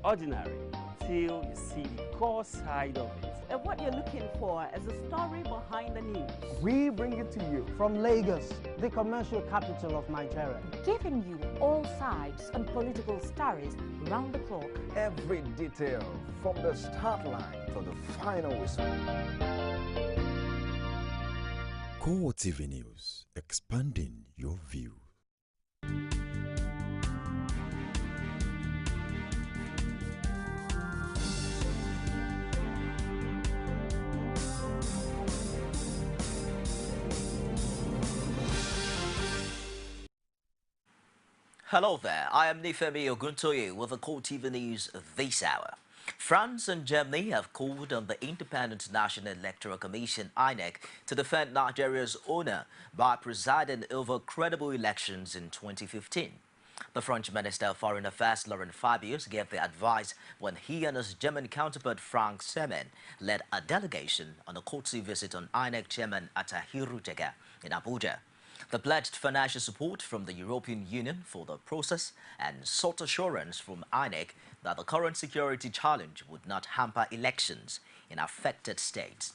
ordinary till you see the core side of it. And what you're looking for is the story behind the news. We bring it to you from Lagos, the commercial capital of Nigeria. Giving you all sides and political stories round the clock. Every detail from the start line to the final whistle. CoreTV News, expanding your view. Hello there, I am Nifemi Oguntoye with the CoreTV News this hour. France and Germany have called on the Independent National Electoral Commission, INEC, to defend Nigeria's honor by presiding over credible elections in 2015. The French Minister of Foreign Affairs, Laurent Fabius, gave the advice when he and his German counterpart, Frank Semen, led a delegation on a courtesy visit on INEC Chairman Atahiru Jega in Abuja. They pledged financial support from the European Union for the process and sought assurance from INEC that the current security challenge would not hamper elections in affected states.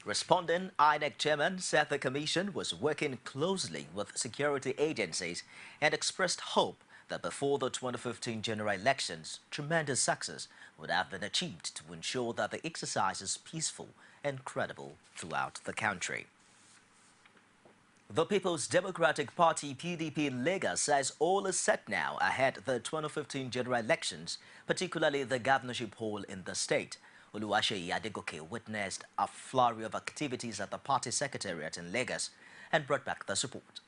Responding, INEC chairman said the commission was working closely with security agencies and expressed hope that before the 2015 general elections, tremendous success would have been achieved to ensure that the exercise is peaceful and credible throughout the country. The People's Democratic Party (PDP) in Lagos says all is set now ahead of the 2015 general elections, particularly the governorship poll in the state. Oluwaseyi Adegoke witnessed a flurry of activities at the party secretariat in Lagos and brought back the support.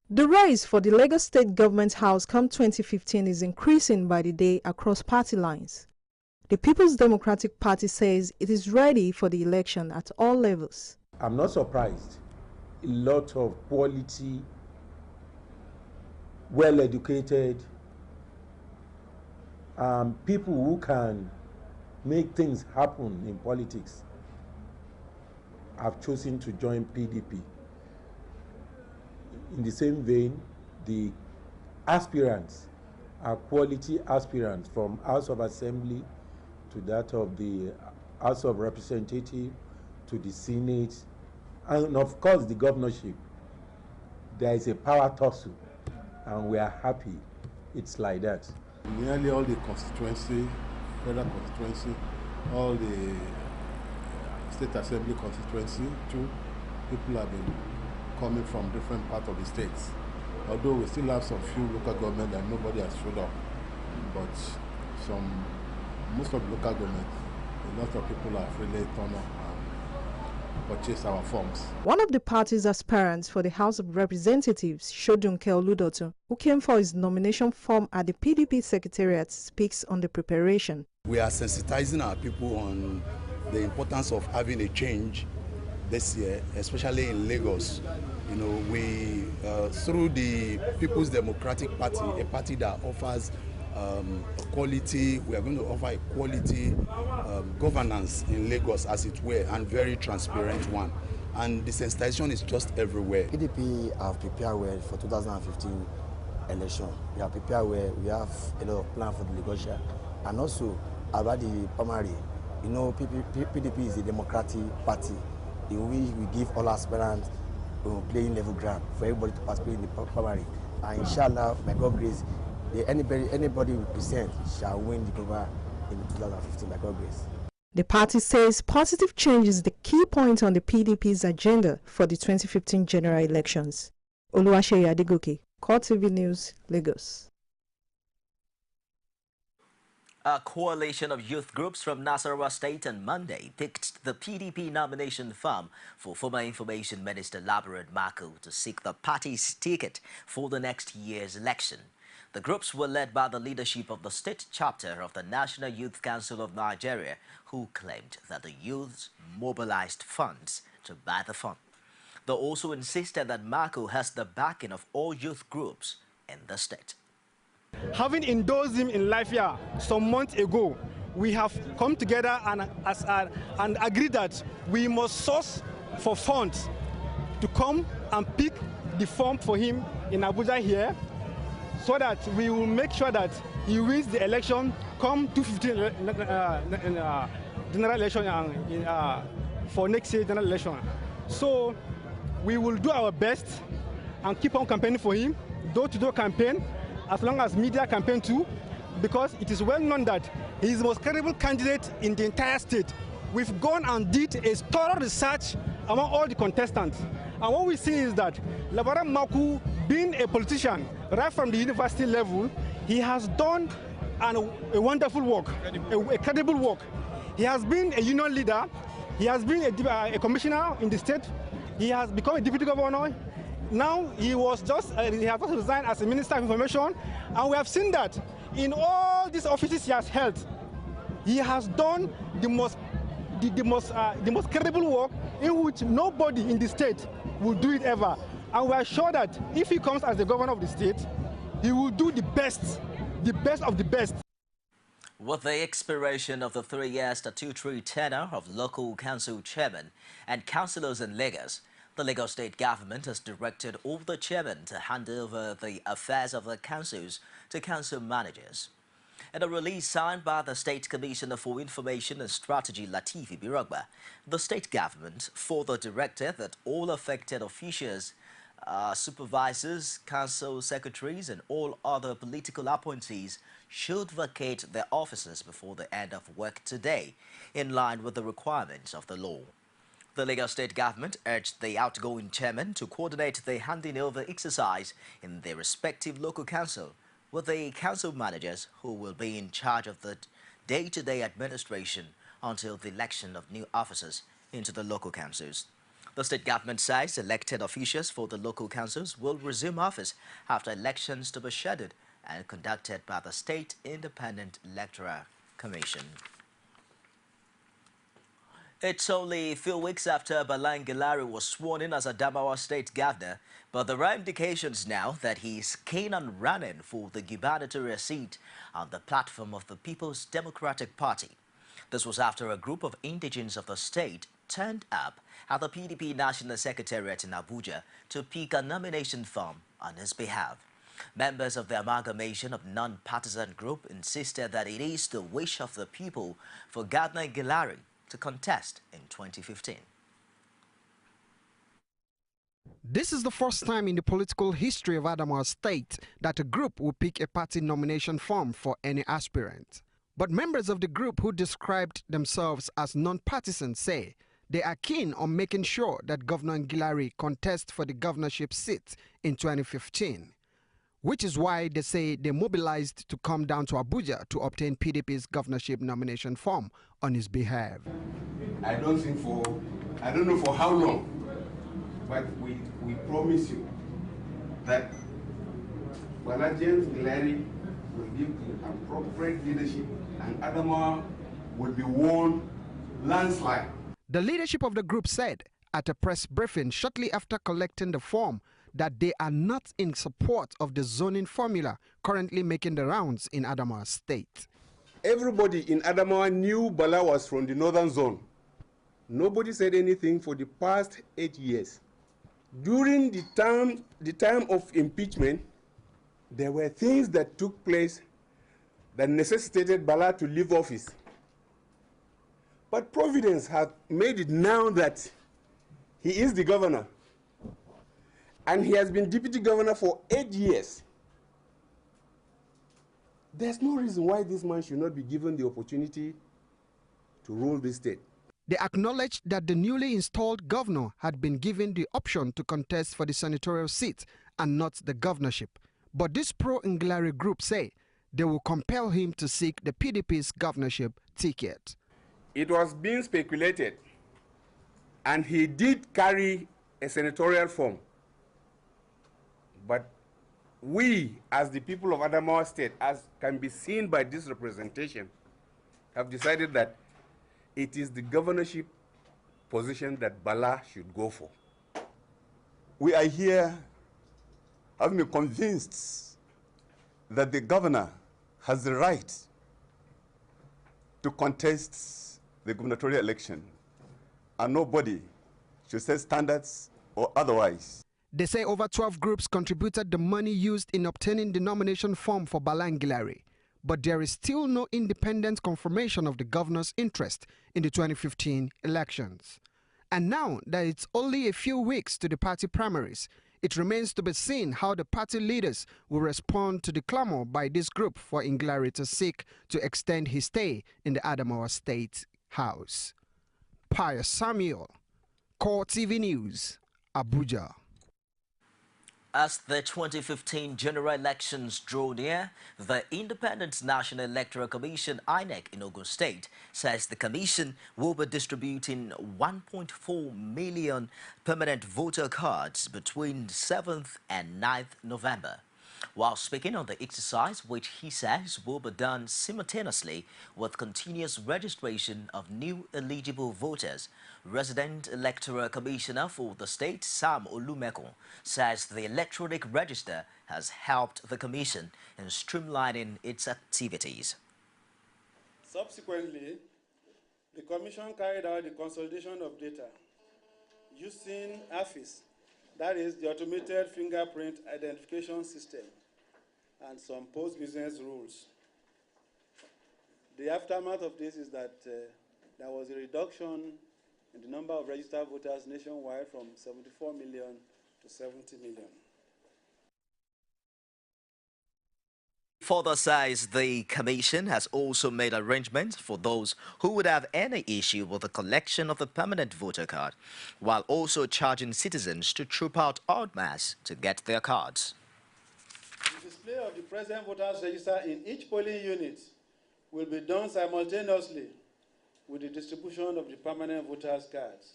The race for the Lagos State Government House come 2015 is increasing by the day across party lines. The People's Democratic Party says it is ready for the election at all levels. I'm not surprised. A lot of quality, well-educated people who can make things happen in politics have chosen to join PDP. In the same vein, the aspirants are quality aspirants from House of Assembly to that of the House of Representatives to the Senate, and of course the governorship. There is a power tussle, and we are happy it's like that. Nearly all the constituency, federal constituency, all the state assembly constituency too, people have been coming from different parts of the states. Although we still have some few local government that nobody has showed up, but most of the local government, a lot of people have really turned up purchase our forms. One of the party's aspirants for the House of Representatives, Shodunke Oludoto, who came for his nomination form at the PDP Secretariat, speaks on the preparation. We are sensitizing our people on the importance of having a change this year, especially in Lagos. You know, we, through the People's Democratic Party, a party that offers quality, we are going to offer a quality governance in Lagos, as it were, and very transparent one. And the sensitization is just everywhere. PDP have prepared well for 2015 election. We are prepared well. We have a lot of plans for the Lagos, and also about the primary. You know, PDP is a democratic party in which we give all aspirants playing level ground for everybody to participate in the primary. And inshallah, by God's grace, anybody we present shall win the government in 2015 by God's grace. The party says positive change is the key point on the PDP's agenda for the 2015 general elections. Oluwaseyi Adegoke, CoreTV News, Lagos. A coalition of youth groups from Nasarawa State on Monday picked the PDP nomination firm for former Information Minister Labaran Mako to seek the party's ticket for the next year's election. The groups were led by the leadership of the state chapter of the National Youth Council of Nigeria, who claimed that the youths mobilized funds to buy the fund. They also insisted that Mako has the backing of all youth groups in the state. Having endorsed him in life here some months ago, we have come together and agreed that we must source for funds to come and pick the form for him in Abuja here, so that we will make sure that he wins the election come 2015 general election for next year general election. So we will do our best and keep on campaigning for him, door-to-door campaign, as long as media campaign too, because it is well known that he is the most credible candidate in the entire state. We've gone and did a thorough research among all the contestants. And what we see is that Labaran Maku, being a politician right from the university level, he has done a wonderful work, a credible work. He has been a union leader. He has been a commissioner in the state. He has become a deputy governor. Now he has just resigned as a minister of information. And we have seen that in all these offices he has held, he has done the most credible work in which nobody in the state will do it ever. And we are sure that if he comes as the governor of the state, he will do the best of the best. With the expiration of the 3-year statutory tenure of local council chairmen and councillors in Lagos, the Lagos state government has directed all the chairmen to hand over the affairs of the councils to council managers. In a release signed by the State Commissioner for Information and Strategy, Latifi Birogba, the state government further directed that all affected officials, supervisors, council secretaries and all other political appointees should vacate their offices before the end of work today, in line with the requirements of the law. The Lagos state government urged the outgoing chairman to coordinate the handing over exercise in their respective local council with the council managers who will be in charge of the day-to-day administration until the election of new officers into the local councils. The state government says elected officials for the local councils will resume office after elections to be scheduled and conducted by the State Independent Electoral Commission. It's only a few weeks after Bala Ngilari was sworn in as Adamawa State Governor, but there are indications now that he is keen on running for the gubernatorial seat on the platform of the People's Democratic Party. This was after a group of indigents of the state turned up at the PDP National Secretariat in Abuja to pick a nomination form on his behalf. Members of the amalgamation of non-partisan group insisted that it is the wish of the people for Governor Ngilari to contest in 2015. This is the first time in the political history of Adamawa State that a group will pick a party nomination form for any aspirant. But members of the group who described themselves as non-partisan say they are keen on making sure that Governor Ngilari contests for the governorship seat in 2015, which is why they say they mobilized to come down to Abuja to obtain PDP's governorship nomination form on his behalf. I don't know for how long, but we promise you that Bala James Ngilari will give the appropriate leadership and Adamawa will be won landslide. The leadership of the group said at a press briefing shortly after collecting the form that they are not in support of the zoning formula currently making the rounds in Adamawa State. Everybody in Adamawa knew Bala was from the northern zone. Nobody said anything for the past 8 years. During the time of impeachment, there were things that took place that necessitated Bala to leave office. But Providence has made it now that he is the governor. And he has been deputy governor for 8 years. There's no reason why this man should not be given the opportunity to rule this state. They acknowledged that the newly installed governor had been given the option to contest for the senatorial seat and not the governorship. But this pro-Ngilari group say they will compel him to seek the PDP's governorship ticket. It was being speculated, and he did carry a senatorial form. But we, as the people of Adamawa State, as can be seen by this representation, have decided that it is the governorship position that Bala should go for. We are here having been convinced that the governor has the right to contest the gubernatorial election, and nobody should set standards or otherwise. They say over 12 groups contributed the money used in obtaining the nomination form for Bala Ngilari, but there is still no independent confirmation of the governor's interest in the 2015 elections. And now that it's only a few weeks to the party primaries, it remains to be seen how the party leaders will respond to the clamor by this group for Nglari to seek to extend his stay in the Adamawa State House. Pius Samuel, CoreTV News, Abuja. As the 2015 general elections draw near, the Independent National Electoral Commission (INEC) in Ogun State says the commission will be distributing 1.4 million permanent voter cards between 7th and 9th November. While speaking on the exercise, which he says will be done simultaneously with continuous registration of new eligible voters, Resident Electoral Commissioner for the state, Sam Olumekun, says the electronic register has helped the commission in streamlining its activities. Subsequently, the commission carried out the consolidation of data using AFIS, that is the Automated Fingerprint Identification System, and some post-business rules. The aftermath of this is that there was a reduction in the number of registered voters nationwide from 74 million to 70 million. Further says the commission has also made arrangements for those who would have any issue with the collection of the permanent voter card, while also charging citizens to troop out en masse to get their cards. The display of the present voters register in each polling unit will be done simultaneously with the distribution of the permanent voters cards.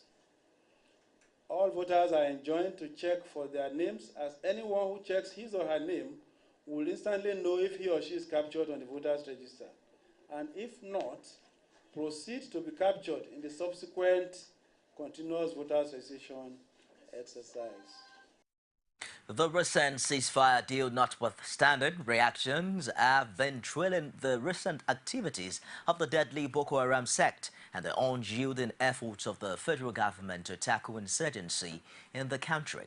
All voters are enjoined to check for their names, as anyone who checks his or her name will instantly know if he or she is captured on the voters register, and if not, proceed to be captured in the subsequent continuous voters registration exercise. The recent ceasefire deal notwithstanding, reactions have been trailing the recent activities of the deadly Boko Haram sect and the unyielding efforts of the federal government to tackle insurgency in the country.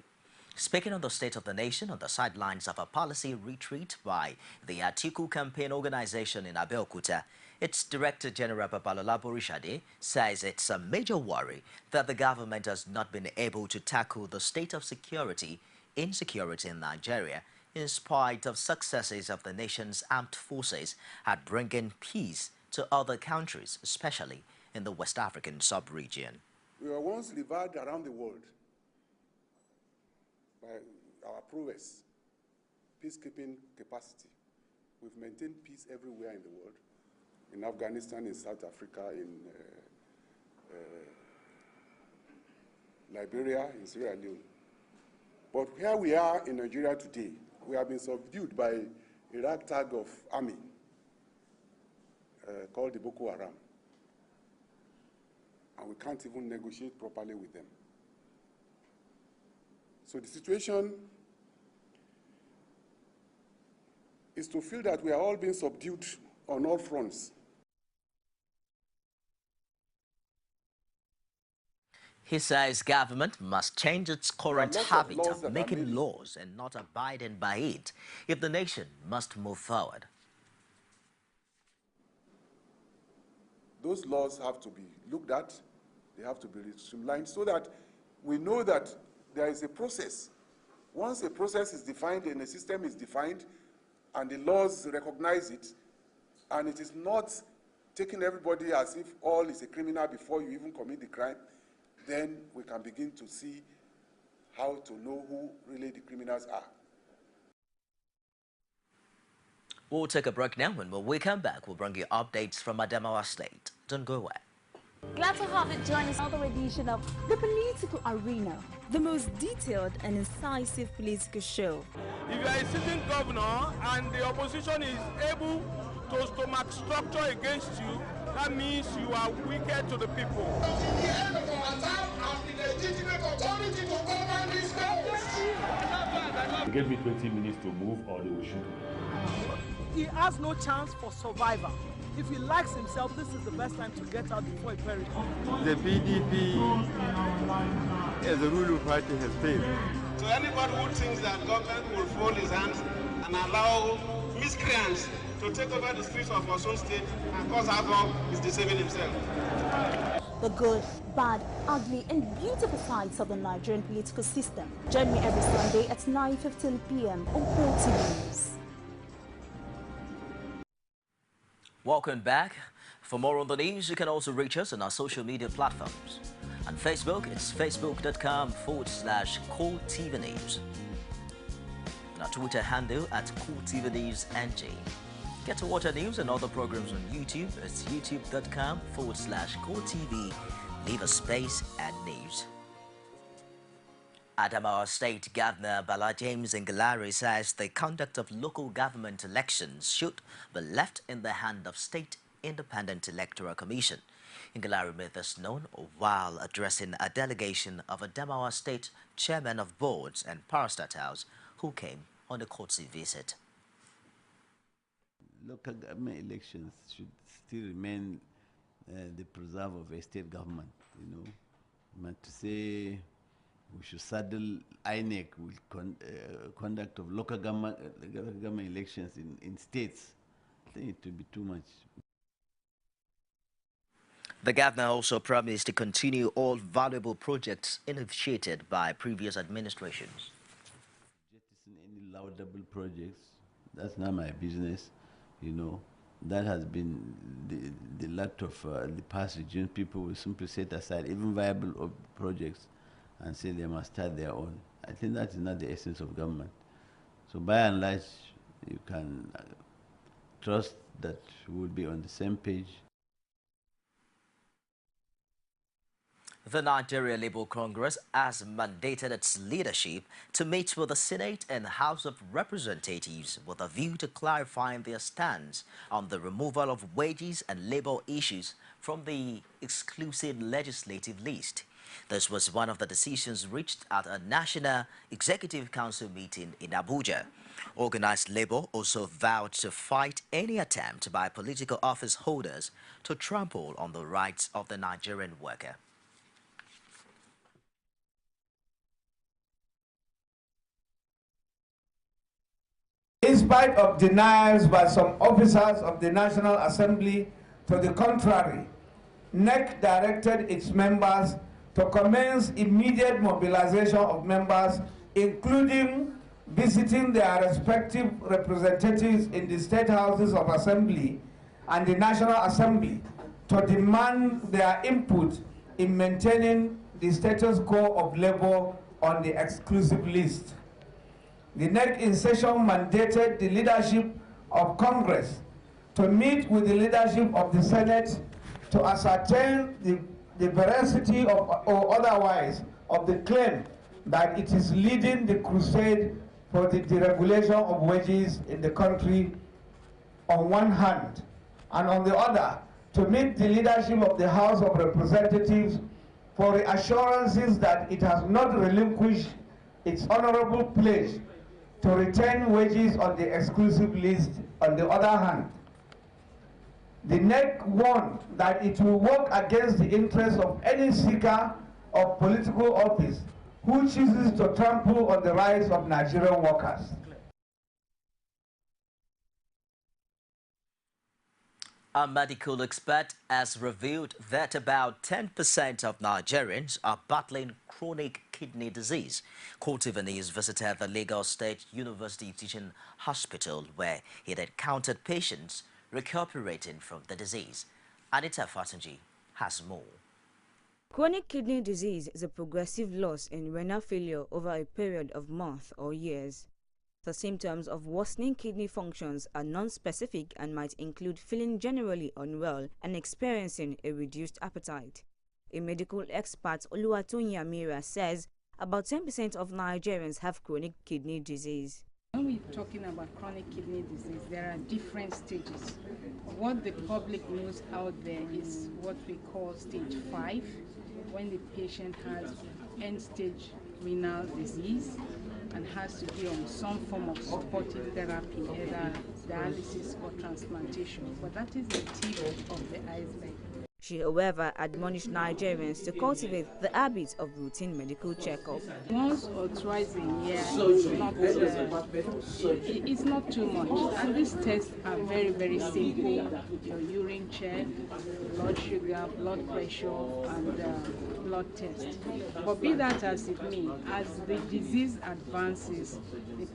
Speaking on the state of the nation on the sidelines of a policy retreat by the Atiku campaign organization in Abeokuta, its Director General Babalola Borishade says it's a major worry that the government has not been able to tackle the state of insecurity in Nigeria in spite of successes of the nation's armed forces at bringing peace to other countries, especially in the West African sub-region. We were once revered around the world by our prowess, peacekeeping capacity. We've maintained peace everywhere in the world, in Afghanistan, in South Africa, in Liberia, in Sierra Leone. But here we are in Nigeria today, we have been subdued by a ragtag of army called the Boko Haram. And we can't even negotiate properly with them. So the situation is to feel that we are all being subdued on all fronts. He says government must change its current habit of making laws and not abiding by it if the nation must move forward. Those laws have to be looked at, they have to be streamlined so that we know that there is a process. Once a process is defined and a system is defined and the laws recognize it, and it is not taking everybody as if all is a criminal before you even commit the crime, then we can begin to see how to know who really the criminals are. We'll take a break now, and when we come back, we'll bring you updates from Adamawa State. Don't go away. Glad to have you join us on another edition of The Political Arena, the most detailed and incisive political show. If you are a sitting governor and the opposition is able to stomach structure against you, that means you are wicked to the people. They gave me 20 minutes to move or they will shoot me. He has no chance for survival. If he likes himself, this is the best time to get out before he perishes. The PDP as a ruling party has failed. So anybody who thinks that government will fold his hands and allow miscreants to take over the streets of our own state and cause havoc is deceiving himself. The good, bad, ugly and beautiful sides of the Nigerian political system. Join me every Sunday at 9:15 p.m. on CoreTV News. Welcome back. For more on the news, you can also reach us on our social media platforms. On Facebook, it's facebook.com/CoreTV News. And our Twitter handle at CoreTV News NG. Get to watch our news and other programs on YouTube. It's youtube.com/CoreTV. Leave a space and news. Adamawa State Governor Bala James Ngelare says the conduct of local government elections should be left in the hand of State Independent Electoral Commission. Ngelare made this known while addressing a delegation of Adamawa State Chairmen of Boards and parastatals who came on a courtesy visit. Local government elections should still remain the preserve of a state government, you know. But to say we should saddle INEC with conduct of local government elections in states, I think it would be too much. The governor also promised to continue all valuable projects initiated by previous administrations. Any laudable projects, that's not my business, you know. That has been the lot of the past regime. People will simply set aside even viable projects and say they must start their own. I think that is not the essence of government. So by and large, you can trust that we will be on the same page. The Nigeria Labour Congress has mandated its leadership to meet with the Senate and House of Representatives with a view to clarifying their stance on the removal of wages and labour issues from the exclusive legislative list. This was one of the decisions reached at a National Executive Council meeting in Abuja. Organized Labour also vowed to fight any attempt by political office holders to trample on the rights of the Nigerian worker. In spite of denials by some officers of the National Assembly to the contrary, NEC directed its members to commence immediate mobilization of members, including visiting their respective representatives in the state houses of assembly and the National Assembly to demand their input in maintaining the status quo of labor on the exclusive list. The NEC in session mandated the leadership of Congress to meet with the leadership of the Senate to ascertain the veracity of, or otherwise of the claim that it is leading the crusade for the deregulation of wages in the country on one hand, and on the other, to meet the leadership of the House of Representatives for reassurances that it has not relinquished its honorable pledge to retain wages on the exclusive list. On the other hand, the NEC warned that it will work against the interests of any seeker of political office who chooses to trample on the rights of Nigerian workers. A medical expert has revealed that about 10% of Nigerians are battling chronic kidney disease. CoreTV News visited the Lagos State University Teaching Hospital where it encountered patients recuperating from the disease. Anita Fatunji has more. Chronic kidney disease is a progressive loss in renal failure over a period of months or years. The symptoms of worsening kidney functions are non-specific and might include feeling generally unwell and experiencing a reduced appetite. A medical expert, Oluwatoyin Amira, says about 10% of Nigerians have chronic kidney disease. When we're talking about chronic kidney disease, there are different stages. What the public knows out there is what we call stage 5, when the patient has end-stage renal disease and has to be on some form of supportive therapy, either dialysis or transplantation. But that is the tip of the iceberg. She, however, admonished Nigerians to cultivate the habit of routine medical checkup. Once or twice a year it's not too much. And these tests are very, very simple. Your urine check, blood sugar, blood pressure, and blood test. But be that as it may, as the disease advances,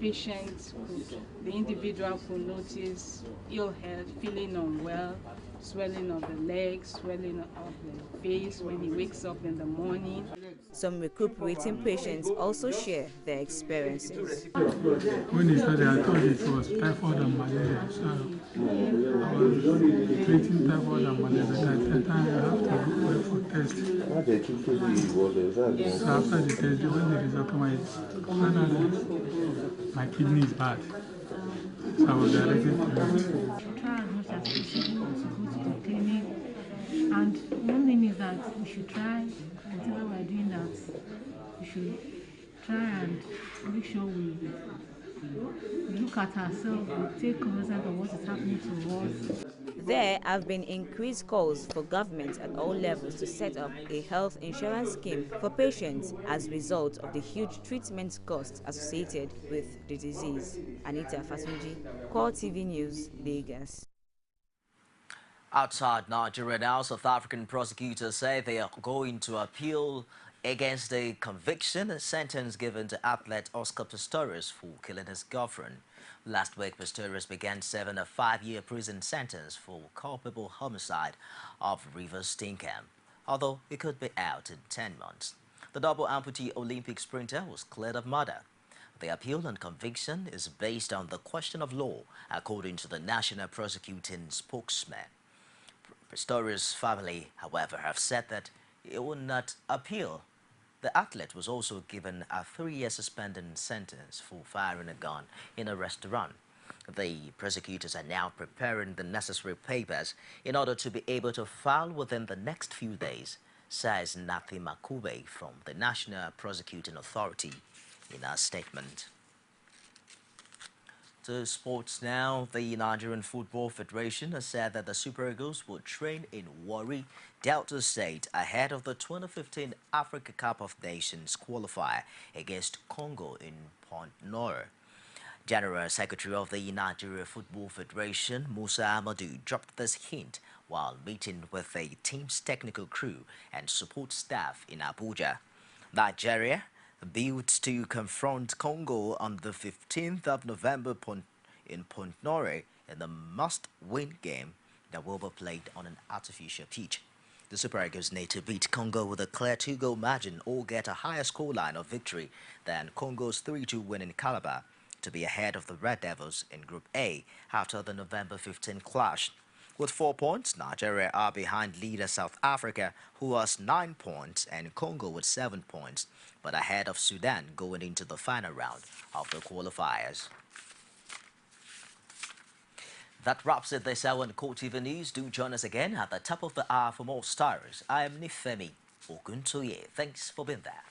the individual could notice ill health, feeling unwell, swelling of the legs, swelling of the face when he wakes up in the morning. Some recuperating patients also share their experiences. When they started, I thought it was typhoid and malaria. So I was treating typhoid and malaria. At that time, I have to go for test. So after the test, when the result came out, my kidney is bad. So I was directed to left. Try as much as possible to go to the clinic. And one thing is that we should try, whatever we're doing, that we should try and make sure we look at ourselves, we take cognizance of what is happening to us. There have been increased calls for government at all levels to set up a health insurance scheme for patients as a result of the huge treatment costs associated with the disease. Anita Fatunji, CoreTV News, Lagos. Outside Nigeria now, South African prosecutors say they are going to appeal against the conviction and sentence given to athlete Oscar Pistorius for killing his girlfriend. Last week, Pistorius began serving a 5-year prison sentence for culpable homicide of Rivers Steenkamp, although he could be out in 10 months. The double amputee Olympic sprinter was cleared of murder. The appeal and conviction is based on the question of law, according to the National Prosecuting Spokesman. Pistorius' family, however, have said that it will not appeal. The athlete was also given a 3-year suspended sentence for firing a gun in a restaurant. The prosecutors are now preparing the necessary papers in order to be able to file within the next few days, says Nathi Makube from the National Prosecuting Authority in a statement. To sports now, the Nigerian Football Federation has said that the Super Eagles will train in Warri, Delta State ahead of the 2015 Africa Cup of Nations qualifier against Congo in Pont-Noir. General Secretary of the Nigeria Football Federation, Musa Amadou, dropped this hint while meeting with the team's technical crew and support staff in Abuja. Nigeria built to confront Congo on the 15th of November in Pont-Noir in the must-win game that will be played on an artificial pitch. The Super Eagles need to beat Congo with a clear 2-goal margin or get a higher scoreline of victory than Congo's 3-2 win in Calabar to be ahead of the Red Devils in Group A after the November 15 clash. With 4 points, Nigeria are behind leader South Africa, who has 9 points, and Congo with 7 points, but ahead of Sudan going into the final round of the qualifiers. That wraps it this hour on CoreTV News. Do join us again at the top of the hour for more stories. I am Nifemi Oguntoye. Thanks for being there.